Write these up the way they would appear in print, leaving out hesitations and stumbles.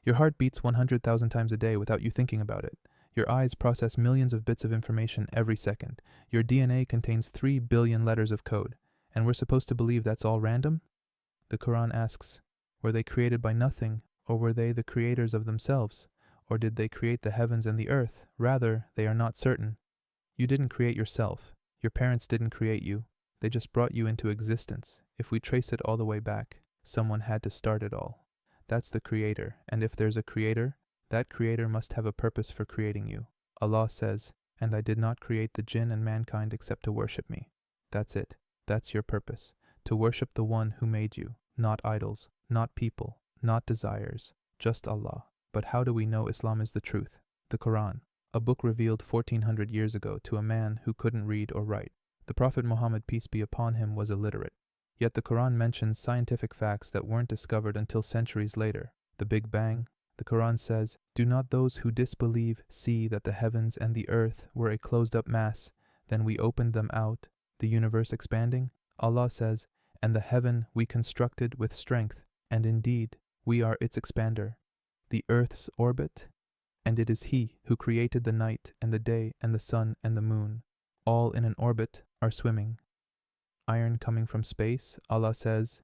Your heart beats 100,000 times a day without you thinking about it. Your eyes process millions of bits of information every second. Your DNA contains 3 billion letters of code. And we're supposed to believe that's all random? The Quran asks, were they created by nothing, or were they the creators of themselves? Or did they create the heavens and the earth? Rather, they are not certain. You didn't create yourself. Your parents didn't create you. They just brought you into existence. If we trace it all the way back, someone had to start it all. That's the creator, and if there's a creator, that creator must have a purpose for creating you. Allah says, and I did not create the jinn and mankind except to worship me. That's it. That's your purpose. To worship the one who made you. Not idols, not people, not desires, just Allah. But how do we know Islam is the truth? The Quran, a book revealed 1400 years ago to a man who couldn't read or write. The Prophet Muhammad, peace be upon him, was illiterate. Yet the Quran mentions scientific facts that weren't discovered until centuries later. The Big Bang. The Quran says, do not those who disbelieve see that the heavens and the earth were a closed-up mass, then we opened them out, the universe expanding? Allah says, and the heaven we constructed with strength, and indeed, we are its expander. The earth's orbit, and it is He who created the night and the day and the sun and the moon, all in an orbit, are swimming. Iron coming from space, Allah says,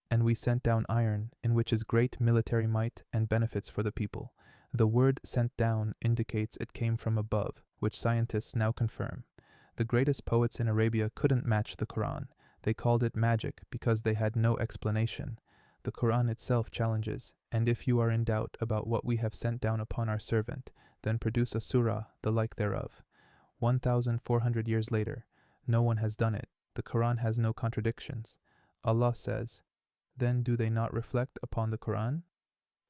and we sent down iron, in which is great military might and benefits for the people. The word sent down indicates it came from above, which scientists now confirm. The greatest poets in Arabia couldn't match the Quran. They called it magic because they had no explanation. The Quran itself challenges, and if you are in doubt about what we have sent down upon our servant, then produce a surah, the like thereof. 1,400 years later, no one has done it. The Quran has no contradictions. Allah says, then do they not reflect upon the Quran?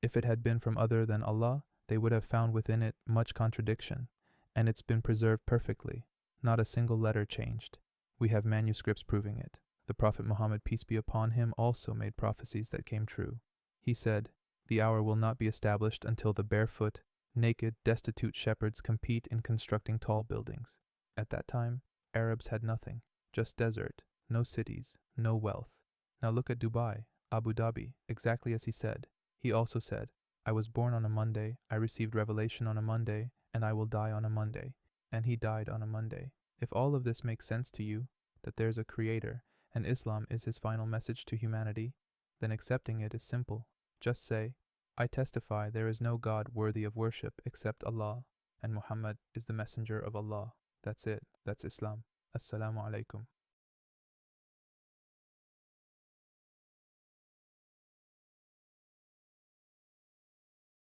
If it had been from other than Allah, they would have found within it much contradiction, and it's been preserved perfectly, not a single letter changed. We have manuscripts proving it. The Prophet Muhammad, peace be upon him, also made prophecies that came true. He said, the hour will not be established until the barefoot, naked, destitute shepherds compete in constructing tall buildings. At that time, Arabs had nothing, just desert, no cities, no wealth. Now look at Dubai, Abu Dhabi, exactly as he said. He also said, I was born on a Monday, I received revelation on a Monday, and I will die on a Monday. And he died on a Monday. If all of this makes sense to you, that there's a creator, and Islam is his final message to humanity, then accepting it is simple. Just say, I testify there is no God worthy of worship except Allah, and Muhammad is the messenger of Allah. That's it. That's Islam. Assalamu alaikum.